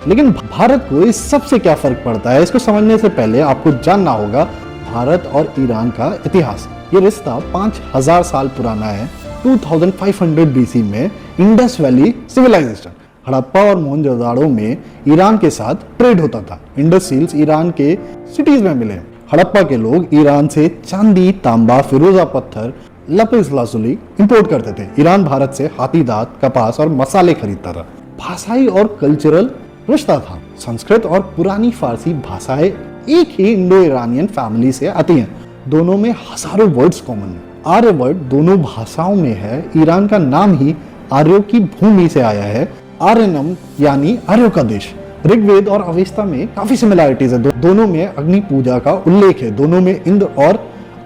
लेकिन भारत को इस सबसे क्या फर्क पड़ता है, इसको समझने से पहले आपको जानना होगा भारत और ईरान का इतिहास। ये रिश्ता 5000 साल पुराना है। 2500 बीसी में इंडस वैली सिविलाइजेशन, हड़प्पा और मोहनजोदाड़ो में ईरान के साथ ट्रेड होता था। इंडस सील्स ईरान के सिटीज में मिले। हड़प्पा के लोग ईरान से चांदी, तांबा, फिरोजा पत्थर, लपिस लाजुली इंपोर्ट करते थे। ईरान भारत से हाथी दांत, कपास और मसाले खरीदता था। भाषाई और कल्चरल रिश्ता था। संस्कृत और पुरानी फारसी भाषाएं एक ही इंडो ईरानियन फैमिली से आती हैं। दोनों में हजारों वर्ड्स कॉमन है। आर्य वर्ड दोनों भाषाओं में है। ईरान का नाम ही आर्यों की भूमि से आया है। आर्यनम यानी आर्यों का देश। ऋग्वेद और अवेस्ता में काफी सिमिलैरिटीज है। दोनों में अग्नि पूजा का उल्लेख है। दोनों में इंद्र और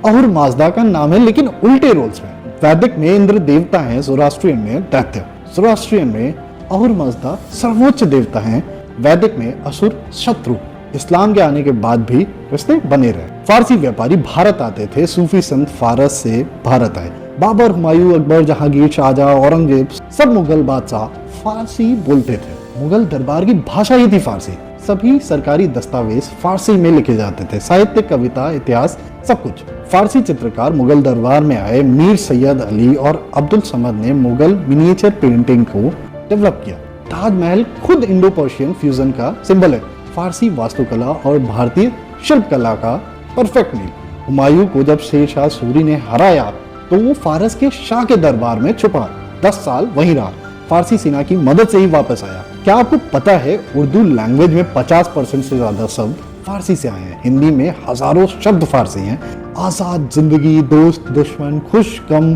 अहुर माजदा का नाम है, लेकिन उल्टे रोल्स में। वैदिक में इंद्र देवता हैं, ज़ोरास्ट्रियन में दैत्य। ज़ोरास्ट्रियन में अहुर माजदा सर्वोच्च देवता हैं। वैदिक में असुर शत्रु। इस्लाम के आने के बाद भी रिश्ते बने रहे। फारसी व्यापारी भारत आते थे। सूफी संत फारस से भारत आए। बाबर, हुमायूं, अकबर, जहांगीर, शाहजहां, औरंगजेब सब मुगल बादशाह फारसी बोलते थे। मुगल दरबार की भाषा ही थी फारसी। सभी सरकारी दस्तावेज फारसी में लिखे जाते थे। साहित्य, कविता, इतिहास सब कुछ। फारसी चित्रकार मुगल दरबार में आए। मीर सैयद अली और अब्दुल समद ने मुगल मिनिएचर पेंटिंग को डेवलप किया। ताजमहल खुद इंडो पर्शियन फ्यूजन का सिंबल है। फारसी वास्तुकला और भारतीय शिल्पकला का परफेक्ट मेल। हुमायूं को जब शेरशाह सूरी ने हराया तो वो फारस के शाह के दरबार में छुपा 10 साल वहीं रहा। फारसी सेना की मदद से ही वापस आया। क्या आपको पता है उर्दू लैंग्वेज में 50% से ज्यादा शब्द फारसी से आए हैं। हिंदी में हजारों शब्द फारसी हैं। आजाद, जिंदगी, दोस्त, दुश्मन, खुश, गम,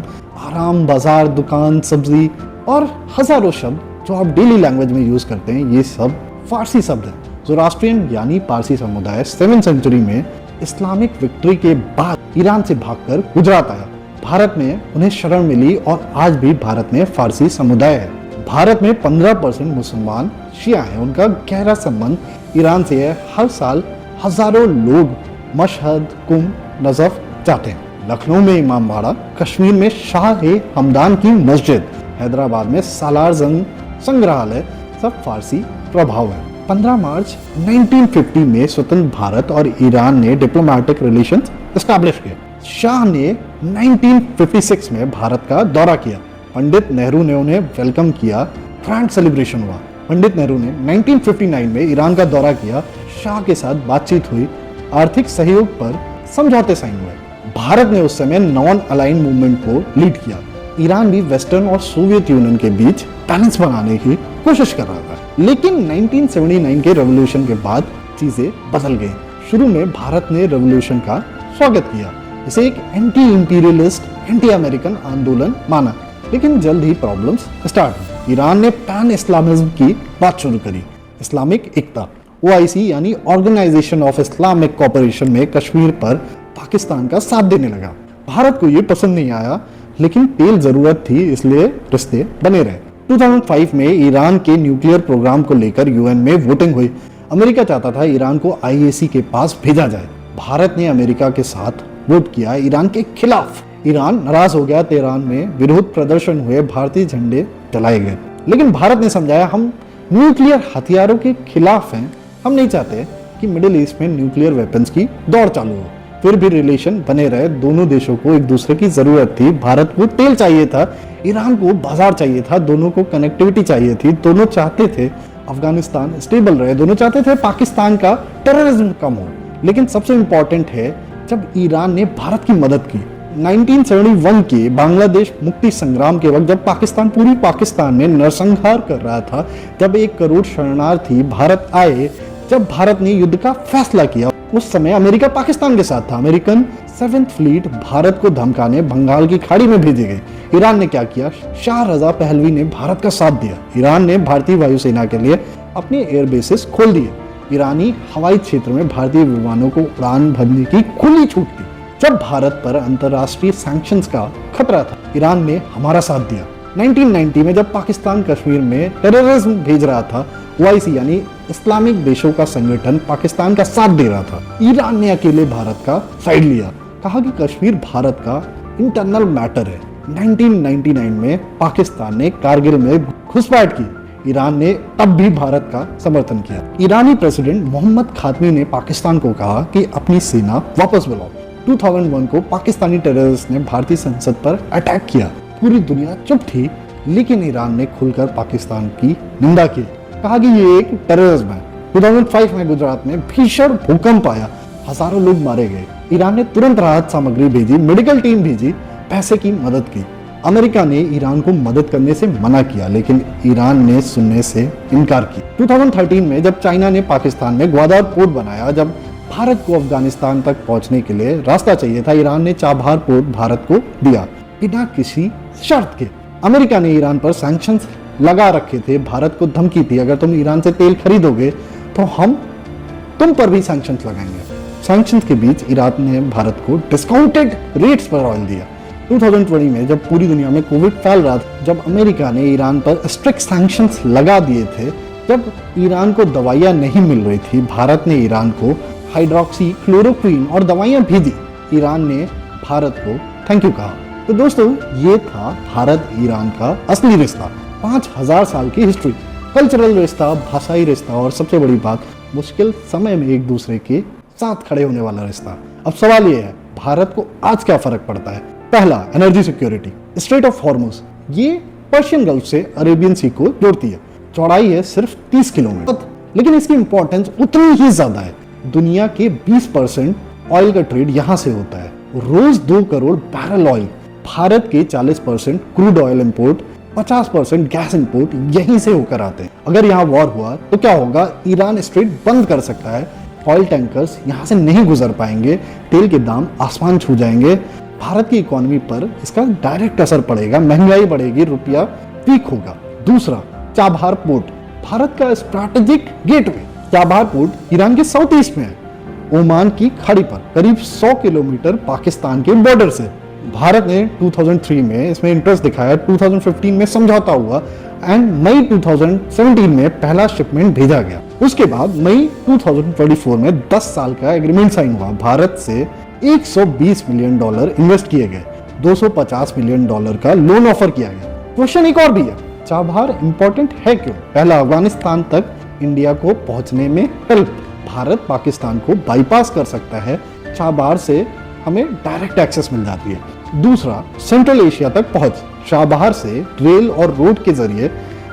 आराम, बाजार, दुकान, सब्जी और हजारों शब्द जो आप डेली लैंग्वेज में यूज करते हैं, ये सब फारसी शब्द हैं। ज़ोरास्ट्रियन यानी पारसी समुदाय 7वीं सेंचुरी में इस्लामिक विक्ट्री के बाद ईरान से भागकर गुजरात आया। भारत में उन्हें शरण मिली और आज भी भारत में फारसी समुदाय है। भारत में 15% मुसलमान शिया हैं। उनका गहरा संबंध ईरान से है। हर साल हजारों लोग मशहद, कुंभ, नजफ जाते हैं। लखनऊ में इमाम बाड़ा, कश्मीर में शाह ए हमदान की मस्जिद, हैदराबाद में सालार जंग संग्रहालय सब फारसी प्रभाव है। 15 मार्च 1950 में स्वतंत्र भारत और ईरान ने डिप्लोमेटिक रिलेशंस एस्टैब्लिश किए। शाह ने 1956 में भारत का दौरा किया। पंडित नेहरू ने उन्हें वेलकम किया। ग्रैंड सेलिब्रेशन हुआ। पंडित नेहरू ने 1959 में ईरान का दौरा किया। शाह के साथ बातचीत हुई। आर्थिक सहयोग पर समझौते साइन हुए। भारत ने उस समय नॉन अलाइन मूवमेंट को लीड किया। ईरान भी वेस्टर्न और सोवियत यूनियन के बीच बैलेंस बनाने की कोशिश कर रहा था। लेकिन 1979 के रेवोल्यूशन के बाद चीजें बदल गई। शुरू में भारत ने रेवोल्यूशन का स्वागत किया। इसे एक एंटी इंपीरियलिस्ट, एंटी अमेरिकन आंदोलन माना। लेकिन जल्द ही प्रॉब्लम्स स्टार्ट हुई। ईरान ने पैन इस्लामिज्म की बात शुरू करी। इस्लामिक एकता, OIC यानी ऑर्गेनाइजेशन ऑफ इस्लामिक कोऑपरेशन में कश्मीर पर पाकिस्तान का साथ देने लगा। भारत को ये पसंद नहीं आया, लेकिन तेल जरूरत थी, इसलिए रिश्ते बने रहे। 2005 में ईरान के न्यूक्लियर प्रोग्राम को लेकर UN में वोटिंग हुई। अमेरिका चाहता था ईरान को IAC के पास भेजा जाए। भारत ने अमेरिका के साथ वोट किया ईरान के खिलाफ। ईरान नाराज हो गया। तेहरान में विरोध प्रदर्शन हुए। भारतीय झंडे जलाए गए। लेकिन भारत ने समझाया हम न्यूक्लियर हथियारों के खिलाफ हैं। हम नहीं चाहते कि मिडिल ईस्ट में न्यूक्लियर वेपन्स की दौड़ चालू हो। फिर भी रिलेशन बने रहे। दोनों देशों को एक दूसरे की जरूरत थी। भारत को तेल चाहिए था, ईरान को बाजार चाहिए था। दोनों को कनेक्टिविटी चाहिए थी। दोनों चाहते थे अफगानिस्तान स्टेबल रहे। दोनों चाहते थे पाकिस्तान का टेररिज्म कम हो। लेकिन सबसे इंपॉर्टेंट है जब ईरान ने भारत की मदद की 1971 के बांग्लादेश मुक्ति संग्राम के वक्त, जब पूरी पाकिस्तान में नरसंहार कर रहा था, जब 1 करोड़ शरणार्थी भारत आए, जब भारत ने युद्ध का फैसला किया, उस समय अमेरिका पाकिस्तान के साथ था। अमेरिकन 7th फ्लीट भारत को धमकाने बंगाल की खाड़ी में भेजी गई। ईरान ने क्या किया? शाह रजा पहलवी ने भारत का साथ दिया। ईरान ने भारतीय वायुसेना के लिए अपने एयर बेसिस खोल दिए। ईरानी हवाई क्षेत्र में भारतीय विमानों को उड़ान भरने की खुली छूट दी। जब भारत पर अंतर्राष्ट्रीय सैंक्शंस का खतरा था, ईरान ने हमारा साथ दिया। 1990 में जब पाकिस्तान कश्मीर में टेररिज्म भेज रहा था, OIC यानी इस्लामिक देशों का संगठन पाकिस्तान का साथ दे रहा था। ईरान ने अकेले भारत का साइड लिया, कहा कि कश्मीर भारत का इंटरनल मैटर है। 1999 में पाकिस्तान ने कारगिल में घुसपैठ की। ईरान ने तब भी भारत का समर्थन किया। ईरानी प्रेसिडेंट मोहम्मद खातमी ने पाकिस्तान को कहा कि अपनी सेना वापस बुलाओ। 2001 को पाकिस्तानी टेररिस्ट ने भारतीय संसद पर अटैक किया। पूरी दुनिया चुप थी, लेकिन ईरान ने खुलकर पाकिस्तान की निंदा की, कहा कि ये एक टेररिज्म है। 2005 में गुजरात में भीषण भूकंप आया, हजारों लोग मारे गए। ईरान ने तुरंत राहत सामग्री भेजी, मेडिकल टीम भेजी, पैसे की मदद की। अमेरिका ने ईरान को मदद करने से मना किया, लेकिन ईरान ने सुनने से इनकार किया। 2013 में जब चाइना ने पाकिस्तान में ग्वादर पोर्ट बनाया, जब भारत को अफगानिस्तान तक पहुंचने के लिए रास्ता चाहिए था, ईरान ने चाबहार पोर्ट भारत को दिया बिना किसी शर्त के। अमेरिका ने ईरान पर सैंक्शंस लगा रखे थे, भारत को धमकी थी, अगर तुम ईरान से तेल खरीदोगे तो हम तुम पर भी सैंक्शंस लगाएंगे। सैंक्शंस के बीच ईरान ने भारत को डिस्काउंटेड रेट्स पर ऑयल दिया। 2020 में जब पूरी दुनिया में कोविड फैल रहा था, जब अमेरिका ने ईरान पर स्ट्रिक्ट सैंक्शंस लगा दिए थे, जब ईरान को दवाइयां नहीं मिल रही थी, भारत ने ईरान को हाइड्रोक्सी क्लोरोक्वीन और दवाइयां भेजी। ईरान ने भारत को थैंक यू कहा। तो दोस्तों, ये था भारत ईरान का असली रिश्ता। 5000 साल की हिस्ट्री, कल्चरल रिश्ता, भाषाई रिश्ता और सबसे बड़ी बात, मुश्किल समय में एक दूसरे के साथ खड़े होने वाला रिश्ता। अब सवाल ये है, भारत को आज क्या फर्क पड़ता है? पहला, energy security. Straight of Hormuz, ये पर्शियन गल्फ से अरेबियन सी को जोड़ती है। चौड़ाई है सिर्फ 30 किलोमीटर, लेकिन इसकी इंपॉर्टेंस उतनी ही ज्यादा है। दुनिया के 20% ऑयल का ट्रेड यहाँ से होता है। रोज 2 करोड़ बैरल ऑयल। भारत के 40% crude oil import, 50% gas import यहीं से होकर आते हैं। अगर यहाँ वॉर हुआ तो क्या होगा? ईरान स्ट्रेट बंद कर सकता है, ऑयल टैंकर्स यहाँ से नहीं गुजर पाएंगे, तेल के दाम आसमान छू जाएंगे। भारत की इकोनॉमी पर इसका डायरेक्ट असर पड़ेगा, महंगाई बढ़ेगी, रुपया वीक होगा। दूसरा, चाबहार पोर्ट, भारत का strategic gateway. Chabahar port Iran के साउथ ईस्ट में है, ओमान की खाड़ी पर, करीब 100 किलोमीटर पाकिस्तान के बॉर्डर से। भारत ने 2003 में इसमें इंटरेस्ट दिखाया, 2015 में समझौता हुआ एंड मई 2017 में पहला शिपमेंट भेजा गया। उसके बाद मई 2024 में 10 साल का एग्रीमेंट साइन हुआ। भारत से $120 मिलियन इन्वेस्ट किए गए, $250 मिलियन का लोन ऑफर किया गया। क्वेश्चन एक और भी है, चाबहार इंपॉर्टेंट है क्यों? पहला, अफगानिस्तान तक इंडिया को पहुंचने में हेल्प। भारत पाकिस्तान को बाईपास कर सकता है, चाबहार से हमें डायरेक्ट एक्सेस मिल जाती है। दूसरा, सेंट्रल एशिया तक पहुंच, चाबहार से रेल और रोड के जरिए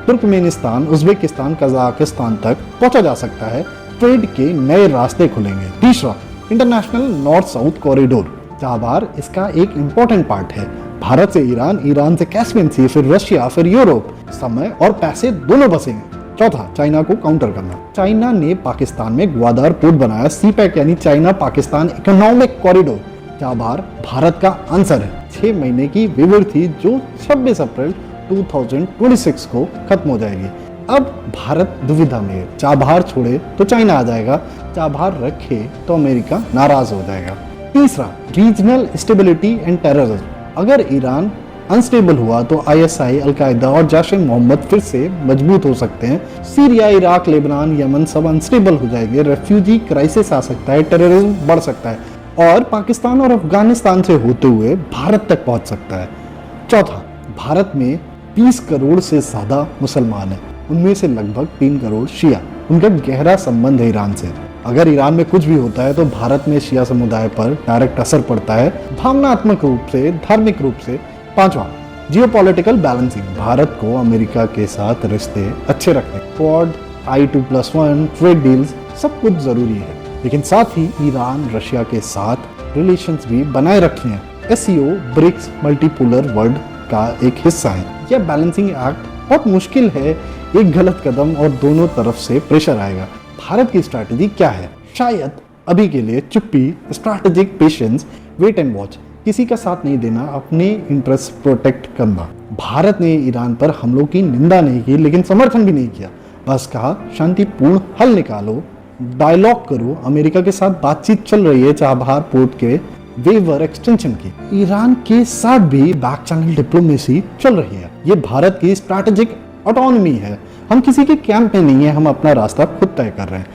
तुर्कमेनिस्तान, उज्बेकिस्तान, कजाकिस्तान तक पहुंचा जा सकता है। ट्रेड के नए रास्ते खुलेंगे। तीसरा, international north south corridor, Chabahar इसका एक इंपॉर्टेंट पार्ट है। भारत से ईरान, ईरान से कैस्पियन सी, फिर रशिया, फिर यूरोप, समय और पैसे दोनों बसेंगे। चौथा, चाइना को काउंटर करना। चाइना ने पाकिस्तान में ग्वादर पोर्ट बनाया, सीपैक यानी China Pakistan economic corridor. Chabahar Bharat का आंसर है। 6 महीने की विवर थी जो 26 अप्रैल 2026 को खत्म हो जाएगी। अब भारत दुविधा में है, चाबहार छोड़े तो चाइना आ जाएगा, चाबहार रखे तो अमेरिका नाराज हो जाएगा। तीसरा, रीजनल स्टेबिलिटी एंड टेररिज्म। अगर ईरान अनस्टेबल हुआ तो आईएसआई, अलकायदा और जैश ए मोहम्मद फिर से मजबूत हो सकते हैं। सीरिया, इराक, लेबनान, यमन सब अनस्टेबल हो जाएंगे, रेफ्यूजी क्राइसिस आ सकता है, टेररिज्म बढ़ सकता है और पाकिस्तान और अफगानिस्तान से होते हुए भारत तक पहुंच सकता है। चौथा, भारत में 20 करोड़ से ज्यादा मुसलमान हैं, उनमें से लगभग 3 करोड़ शिया। उनका गहरा संबंध है ईरान से। अगर ईरान में कुछ भी होता है तो भारत में शिया समुदाय पर डायरेक्ट असर पड़ता है, भावनात्मक रूप से, धार्मिक रूप से। पांचवा, जियोपॉलिटिकल बैलेंसिंग। भारत को अमेरिका के साथ रिश्ते अच्छे रखने, क्वाड, I2+1, ट्रेड डील्स सब कुछ जरूरी है, लेकिन साथ ही ईरान, रशिया के साथ रिलेशंस भी बनाए रखने हैं। SCO, ब्रिक्स, मल्टीपोलर वर्ल्ड का एक हिस्सा है। यह बैलेंसिंग एक्ट बहुत मुश्किल है, एक गलत कदम और दोनों तरफ से प्रेशर आएगा। भारत की स्ट्रैटेजी क्या है? शायद अभी के लिए चुप्पी, strategic patience, wait and watch, किसी का साथ नहीं देना, अपने इंटरेस्ट प्रोटेक्ट करना। भारत ने ईरान पर हमलों की निंदा नहीं की, लेकिन समर्थन भी नहीं किया। बस कहा शांतिपूर्ण हल निकालो, डायलॉग करो। अमेरिका के साथ बातचीत चल रही है चाबहार पोर्ट के वेवर एक्सटेंशन की। ईरान के साथ भी बैक चैनल डिप्लोमेसी चल रही है। ये भारत की स्ट्रैटेजिक ऑटोनॉमी है। हम किसी के कैंप में नहीं है, हम अपना रास्ता खुद तय कर रहे हैं।